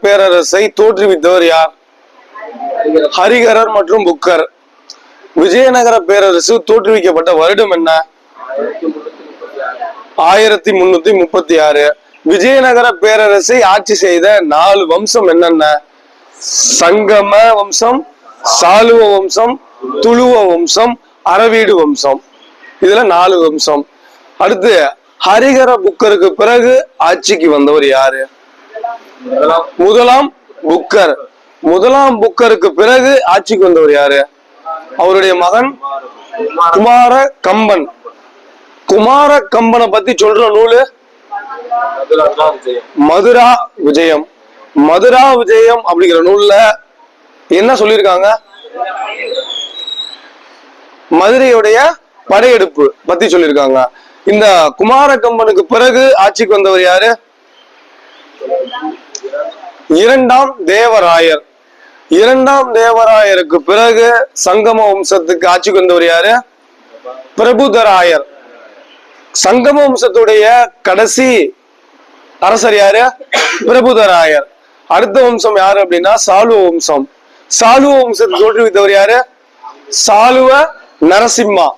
பேரரசை தோற்றுவித்தவர் யார்? ஹரிகரர் மற்றும் புக்கர். விஜயநகர பேரரசு தோற்றுவிக்கப்பட்ட வருடம் என்ன? 1336. விஜயநகர பேரரசை ஆட்சி செய்த 4 வம்சம் என்னென்ன? சங்கம வம்சம், சாலுவ வம்சம், துளுவ வம்சம், அரவீடு வம்சம். இதுல 4 வம்சம். அடுத்து ஹரிகர புக்கருக்கு பிறகு ஆட்சிக்கு வந்தவர் யாரு? முதலாம் புக்கர். முதலாம் புக்கருக்கு பிறகு ஆட்சிக்கு வந்தவர் யாரு? அவருடைய மகன் குமார கம்பன். குமார கம்பனை பத்தி சொல்ற நூலு மதுரா விஜயம். மதுரா விஜயம் அப்படிங்கிற நூல்ல என்ன சொல்லியிருக்காங்க? மதுரையுடைய படையெடுப்பு பத்தி சொல்லியிருக்காங்க. இந்த குமார கம்பனுக்கு பிறகு ஆட்சிக்கு வந்தவர் யாரு? 2ஆம் தேவராயர். 2ஆம் தேவராயருக்கு பிறகு சங்கம வம்சத்துக்கு ஆட்சிக்கு வந்தவர் யாரு? பிரபுதராயர். சங்கம வம்சத்துடைய கடைசி அரசர் யாரு? பிரபுதராயர். அடுத்த வம்சம் யாரு அப்படின்னா சாலுவ வம்சம். சாலுவ வம்சத்தை தோற்றுவித்தவர் யாரு? சாலுவ நரசிம்மா.